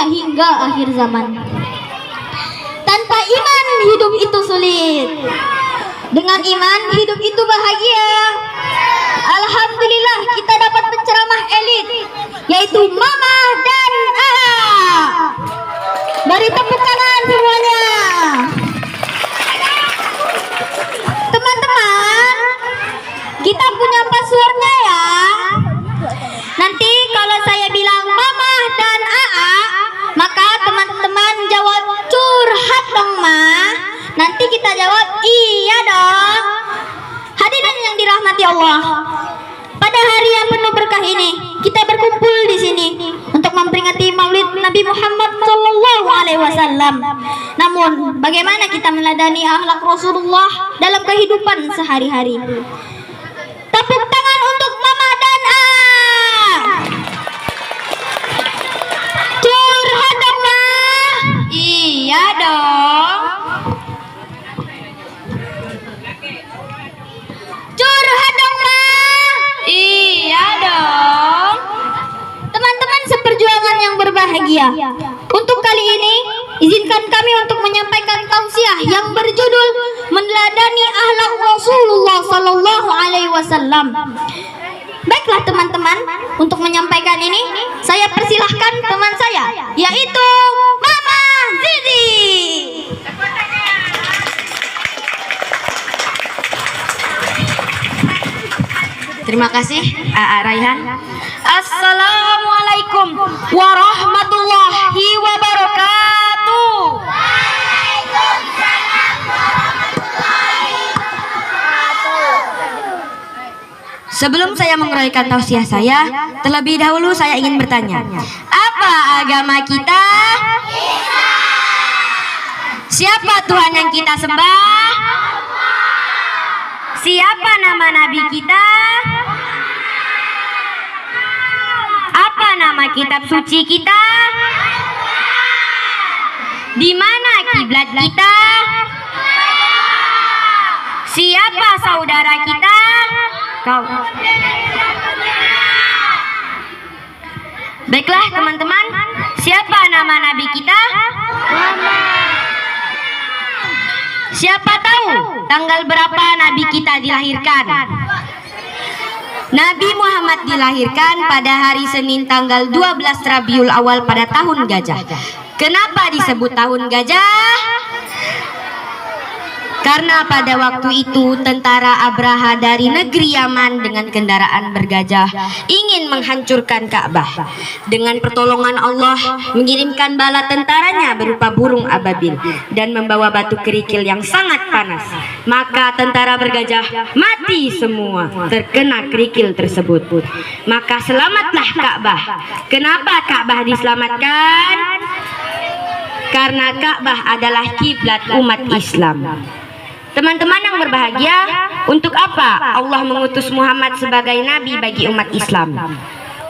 selamanya hingga akhir zaman. Tanpa iman hidup itu sulit. Dengan iman hidup itu bahagia. Alhamdulillah kita dapat penceramah elit, yaitu Mama dan Aa. Beri tepuk tangan semuanya. Teman-teman, kita punya passwordnya ya. Nanti kalau saya bilang Mama dan Aa, maka teman-teman jawab curhat dong Ma. Nanti kita jawab iya dong. Hadirin yang dirahmati Allah, pada hari yang penuh berkah ini kita berkumpul di sini untuk memperingati Maulid Nabi Muhammad SAW. Namun, bagaimana kita meneladani akhlak Rasulullah dalam kehidupan sehari-hari? Tepuk tangan untuk Mama dan A. Curhat dong Ma. Iya dong. Curhat dong Ma. Iya dong. Teman-teman seperjuangan yang berbahagia, untuk kali ini izinkan kami untuk menyampaikan tausiah yang berjudul meneladani akhlak Rasulullah Sallallahu Alaihi Wasallam. Baiklah teman-teman, untuk menyampaikan ini saya persilahkan teman saya, yaitu Mama Zizi. Terima kasih Raihan. Assalamualaikum warahmatullahi wabarakatuh. Sebelum saya menguraikan tausiah saya, terlebih dahulu saya ingin bertanya, apa agama kita? Siapa Tuhan yang kita sembah? Siapa nama Nabi kita? Apa nama kitab suci kita? Di mana kiblat kita? Siapa saudara kita? Kau. Baiklah teman-teman, siapa nama Nabi kita? Siapa tahu tanggal berapa Nabi kita dilahirkan? Nabi Muhammad dilahirkan pada hari Senin tanggal 12 Rabiul Awal pada tahun gajah. Kenapa disebut tahun gajah? Karena pada waktu itu tentara Abraha dari negeri Yaman dengan kendaraan bergajah ingin menghancurkan Ka'bah. Dengan pertolongan Allah mengirimkan bala tentaranya berupa burung ababil dan membawa batu kerikil yang sangat panas. Maka tentara bergajah mati semua terkena kerikil tersebut. Maka selamatlah Ka'bah. Kenapa Ka'bah diselamatkan? Karena Ka'bah adalah kiblat umat Islam. Teman-teman yang berbahagia, untuk apa Allah mengutus Muhammad sebagai nabi bagi umat Islam?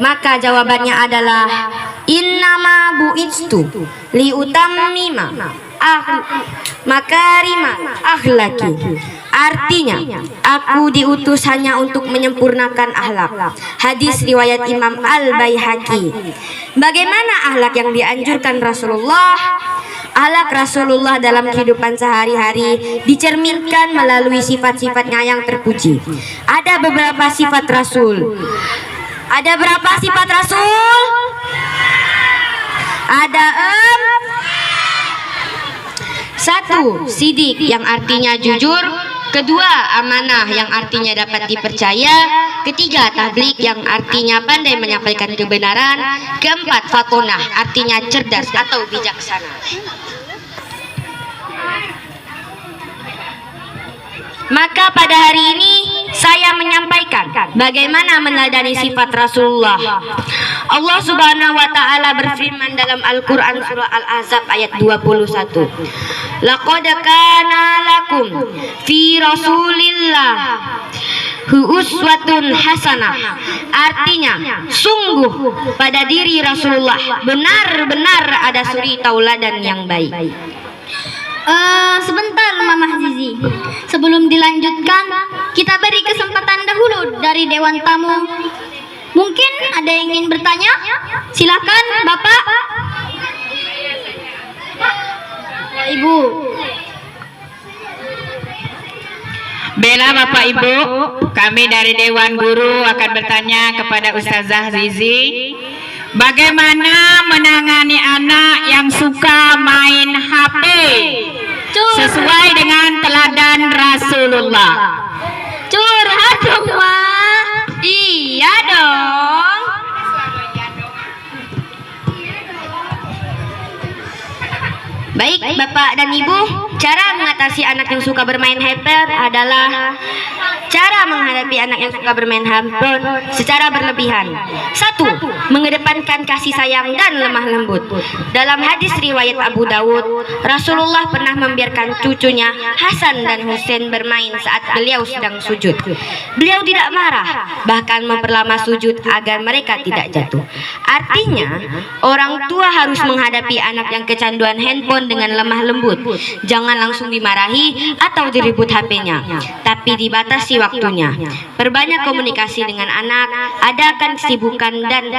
Maka jawabannya adalah innama bu'istu liutammima makarima akhlaki. Artinya, aku diutus hanya untuk menyempurnakan akhlak. Hadis riwayat Imam Al-Baihaqi. Bagaimana akhlak yang dianjurkan Rasulullah? Akhlak Rasulullah dalam kehidupan sehari-hari dicerminkan melalui sifat-sifatnya yang terpuji. Ada beberapa sifat Rasul. Ada berapa sifat Rasul? Ada 1. Sidik yang artinya jujur. 2. Amanah yang artinya dapat dipercaya. 3. Tablik yang artinya pandai menyampaikan kebenaran. 4. Fatonah artinya cerdas atau bijaksana. Maka pada hari ini saya menyampaikan bagaimana meneladani sifat Rasulullah. Allah Subhanahu wa taala berfirman dalam Al-Qur'an surah Al-Ahzab ayat 21. Laqad kana lakum fi Rasulillah uswatun hasanah. Artinya, sungguh pada diri Rasulullah benar-benar ada suri tauladan yang baik. Sebentar Mama Zizi, sebelum dilanjutkan kita beri kesempatan dahulu dari Dewan Tamu. Mungkin ada yang ingin bertanya? Silakan Bapak. Baiklah Bapak Ibu, kami dari Dewan Guru akan bertanya kepada Ustazah Zizi, bagaimana menangani anak yang suka main HP sesuai dengan teladan Rasulullah? Curhat dong, Ma. Iya dong. Baik, Bapak dan Ibu, cara mengatasi anak yang suka bermain handphone adalah cara menghadapi anak yang suka bermain handphone secara berlebihan. 1. Mengedepankan kasih sayang dan lemah lembut. Dalam hadis riwayat Abu Dawud, Rasulullah pernah membiarkan cucunya Hasan dan Husain bermain saat beliau sedang sujud. Beliau tidak marah, bahkan memperlama sujud agar mereka tidak jatuh. Artinya, orang tua harus menghadapi anak yang kecanduan handphone dengan lemah lembut. Jangan langsung dimarahi atau diribut HP-nya, tapi dibatasi waktunya. Perbanyak komunikasi dengan anak, adakan kesibukan dan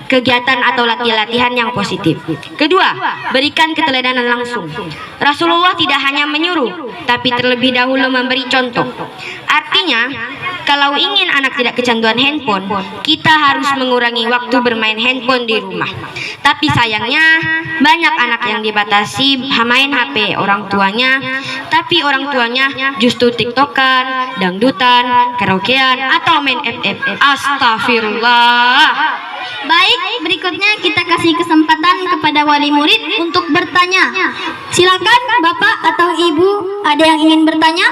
kegiatan atau latihan yang positif. Kedua, berikan keteladanan langsung. Rasulullah tidak hanya menyuruh, tapi terlebih dahulu memberi contoh. Artinya, kalau ingin anak tidak kecanduan handphone, kita harus mengurangi waktu bermain handphone di rumah. Tapi sayangnya, banyak anak yang dibatasi main HP orang tuanya, tapi orang tuanya justru tiktokan, dangdutan, karaokean, atau main FF. Astagfirullah. Baik, berikutnya kita kasih kesempatan kepada wali murid untuk bertanya. Silakan Bapak atau Ibu, ada yang ingin bertanya?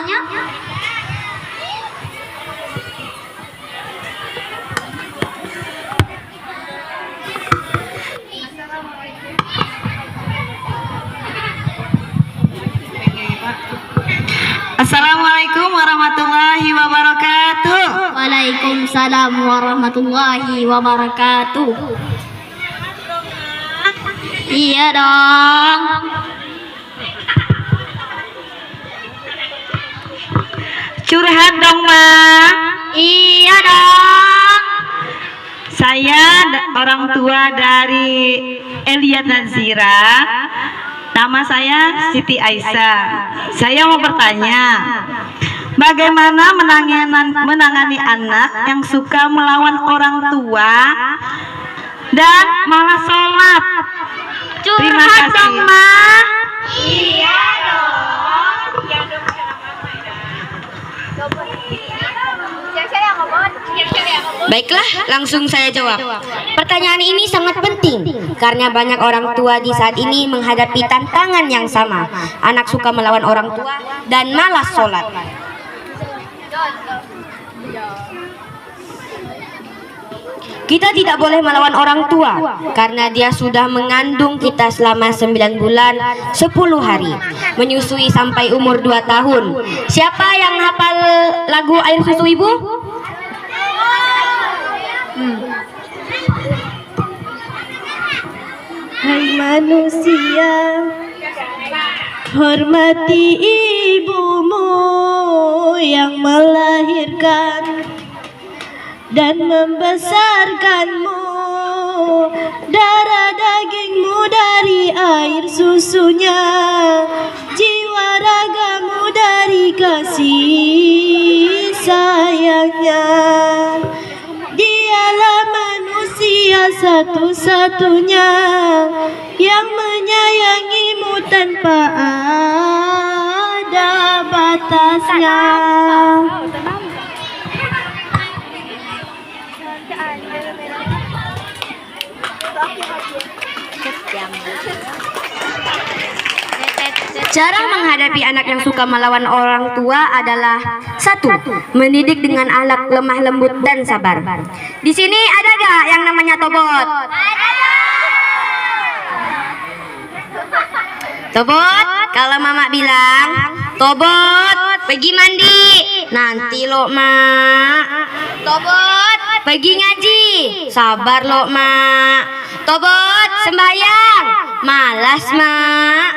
Assalamualaikum warahmatullahi wabarakatuh. Waalaikumsalam warahmatullahi wabarakatuh. Iya dong. Curhat dong, Ma. Iya dong. Saya orang tua dari Elia Nazira. Nama saya Siti Aisyah. Saya mau bertanya, bagaimana menangani anak yang suka melawan orang tua dan malah sholat? Terima Curhat kasih. dong, Ma. Iya dong. Baiklah, langsung saya jawab. Pertanyaan ini sangat penting karena banyak orang tua di saat ini menghadapi tantangan yang sama. Anak suka melawan orang tua dan malas sholat. Kita tidak boleh melawan orang tua karena dia sudah mengandung kita selama 9 bulan 10 hari, menyusui sampai umur 2 tahun. Siapa yang hafal lagu Air Susu Ibu? Hai manusia, hormati ibumu yang melahirkan dan membesarkanmu. Darah dagingmu dari air susunya, jiwa ragamu dari kasih sayangnya. Dialah manusia satu-satunya yang menyayangimu tanpa ada batasnya. Cara menghadapi anak yang suka melawan orang tua adalah 1. Mendidik dengan akhlak lemah lembut dan sabar. Di sini ada gak yang namanya Tobot? Tobot, kalau mama bilang, Tobot, pergi mandi. Nanti lo, Mak. Tobot, pergi ngaji. Sabar lo, Mak. Tobot, sembahyang. Malas, Mak.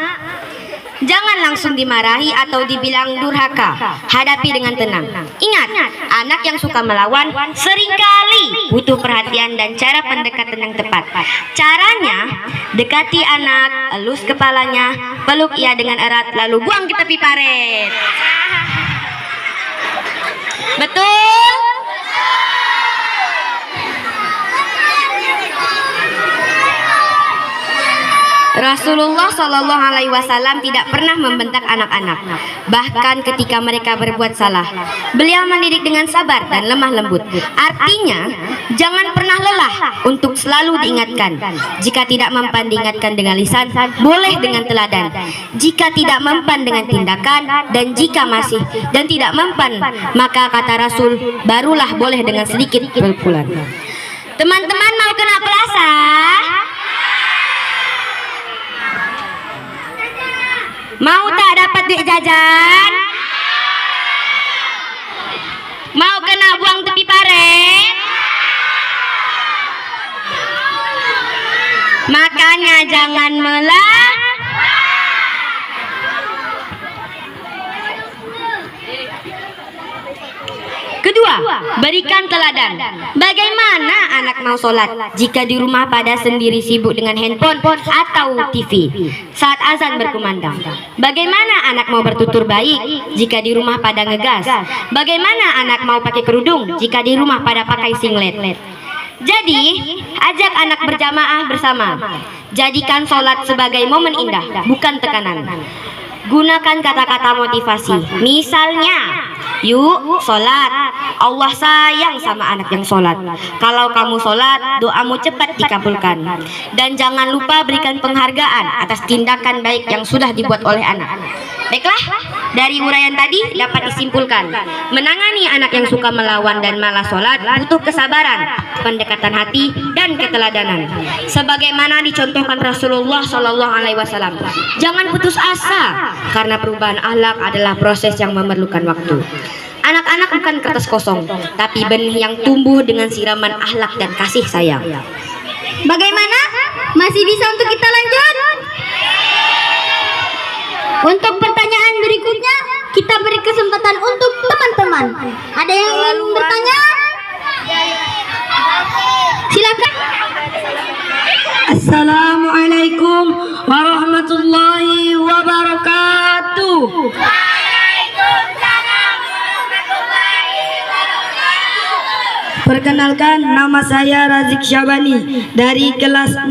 Jangan langsung dimarahi atau dibilang durhaka. Hadapi dengan tenang. Ingat, anak yang suka melawan seringkali butuh perhatian dan cara pendekatan yang tepat. Caranya, dekati anak, elus kepalanya, peluk ia dengan erat, lalu buang ke tepi paret. Betul? Rasulullah Shallallahu Alaihi Wasallam tidak pernah membentak anak-anak, bahkan ketika mereka berbuat salah, beliau mendidik dengan sabar dan lemah lembut. Artinya, jangan pernah lelah untuk selalu diingatkan. Jika tidak mempan diingatkan dengan lisan, boleh dengan teladan. Jika tidak mempan dengan tindakan, dan jika masih dan tidak mempan, maka kata Rasul, barulah boleh dengan sedikit pukulan. Teman-teman mau kena pelasa? Mau tak dapat duit jajan? Mau kena buang tepi paret? Makanya jangan melah. Kedua, berikan teladan. Bagaimana anak mau sholat jika di rumah pada sendiri sibuk dengan handphone atau TV saat azan berkumandang? Bagaimana anak mau bertutur baik jika di rumah pada ngegas? Bagaimana anak mau pakai kerudung jika di rumah pada pakai singlet? Jadi, ajak anak berjamaah bersama. Jadikan sholat sebagai momen indah, bukan tekanan. Gunakan kata-kata motivasi. Misalnya, yuk sholat, Allah sayang sama anak yang sholat. Kalau kamu sholat, doamu cepat dikabulkan. Dan jangan lupa berikan penghargaan atas tindakan baik yang sudah dibuat oleh anak. Baiklah, dari uraian tadi dapat disimpulkan, menangani anak yang suka melawan dan malas sholat butuh kesabaran, pendekatan hati, dan keteladanan. Sebagaimana dicontohkan Rasulullah Shallallahu Alaihi Wasallam. Jangan putus asa, karena perubahan akhlak adalah proses yang memerlukan waktu. Anak-anak bukan kertas kosong, tapi benih yang tumbuh dengan siraman akhlak dan kasih sayang. Bagaimana? Masih bisa untuk kita lanjut? Untuk pertanyaan berikutnya, kita beri kesempatan untuk teman-teman. Ada yang ingin bertanya? Silakan. Assalamualaikum warahmatullahi wabarakatuh. Perkenalkan, nama saya Razik Syabani dari kelas 6.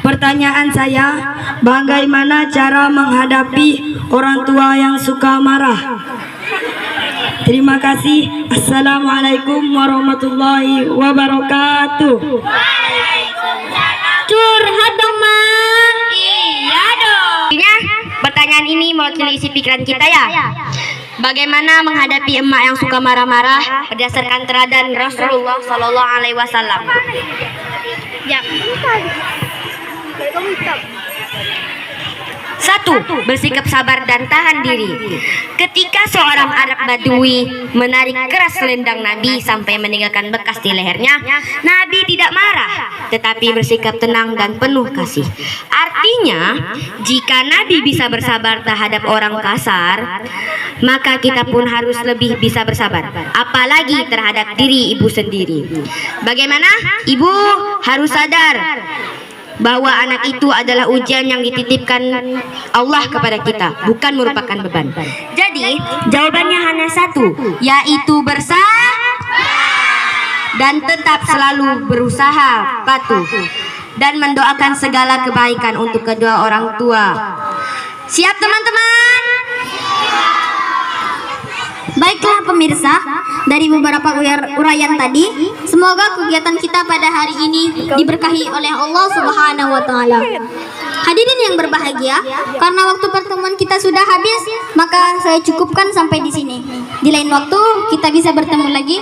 Pertanyaan saya, bagaimana cara menghadapi orang tua yang suka marah? Terima kasih. Assalamualaikum warahmatullahi wabarakatuh. Curhat dong, Ma. Iya dong. Pertanyaan ini mewakili isi pikiran kita ya. Bagaimana menghadapi emak yang suka marah-marah berdasarkan teladan Rasulullah Shallallahu Alaihi Wasallam? Satu, bersikap sabar dan tahan diri. Ketika seorang Arab Badui menarik keras selendang Nabi sampai meninggalkan bekas di lehernya, Nabi tidak marah, tetapi bersikap tenang dan penuh kasih. Artinya, jika Nabi bisa bersabar terhadap orang kasar, maka kita pun harus lebih bisa bersabar, apalagi terhadap diri ibu sendiri. Bagaimana? Ibu harus sadar bahwa anak itu adalah ujian yang dititipkan Allah kepada kita, bukan merupakan beban. Jadi jawabannya hanya satu, yaitu bersabar dan tetap selalu berusaha patuh dan mendoakan segala kebaikan untuk kedua orang tua. Siap teman-teman? Baiklah pemirsa, dari beberapa uraian tadi, semoga kegiatan kita pada hari ini diberkahi oleh Allah Subhanahu wa taala. Hadirin yang berbahagia, karena waktu pertemuan kita sudah habis, maka saya cukupkan sampai di sini. Di lain waktu kita bisa bertemu lagi.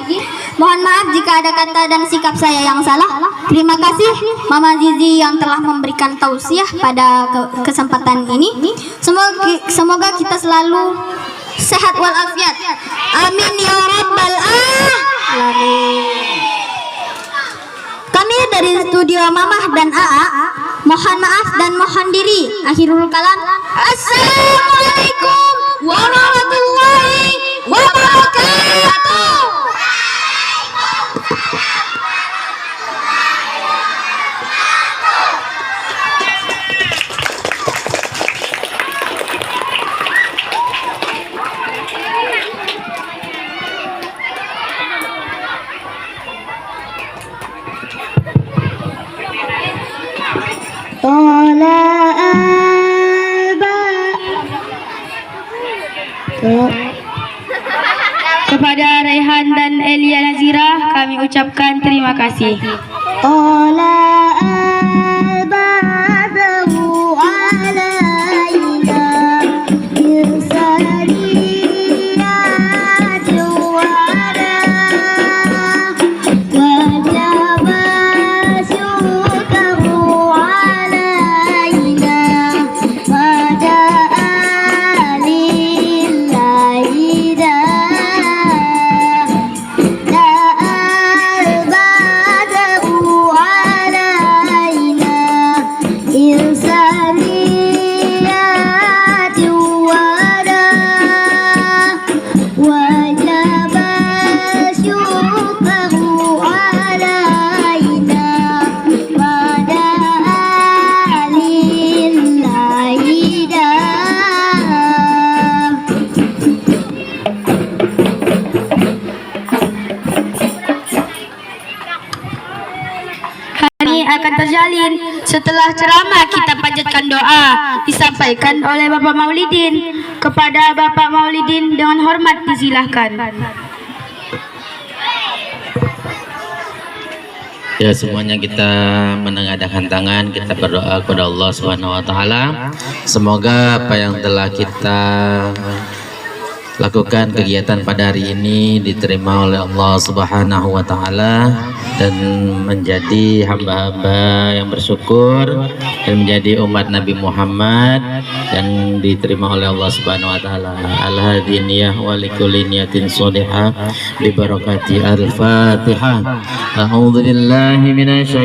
Mohon maaf jika ada kata dan sikap saya yang salah. Terima kasih Mama Zizi yang telah memberikan tausiah pada kesempatan ini. Semoga kita selalu sehat walafiat. Amin ya rabbal alamin. Kami dari studio Mamah dan AA mohon maaf dan mohon diri. Akhirul kalam. Assalamualaikum warahmatullahi wabarakatuh. Kepada Raihan dan Elia Nazira kami ucapkan terima kasih. Akan terjalin setelah ceramah kita panjatkan doa disampaikan oleh Bapak Maulidin. Kepada Bapak Maulidin dengan hormat disilahkan. Ya, semuanya kita menengadahkan tangan, kita berdoa kepada Allah Subhanahu wa taala. Semoga apa yang telah kita lakukan kegiatan pada hari ini diterima oleh Allah Subhanahu wa taala dan menjadi hamba-hamba yang bersyukur dan menjadi umat Nabi Muhammad yang diterima oleh Allah Subhanahu wa taala. Al-hadiniyah wa likulli niyatin shalihah bi barakati al-Fatihah. A'udzu billahi minasy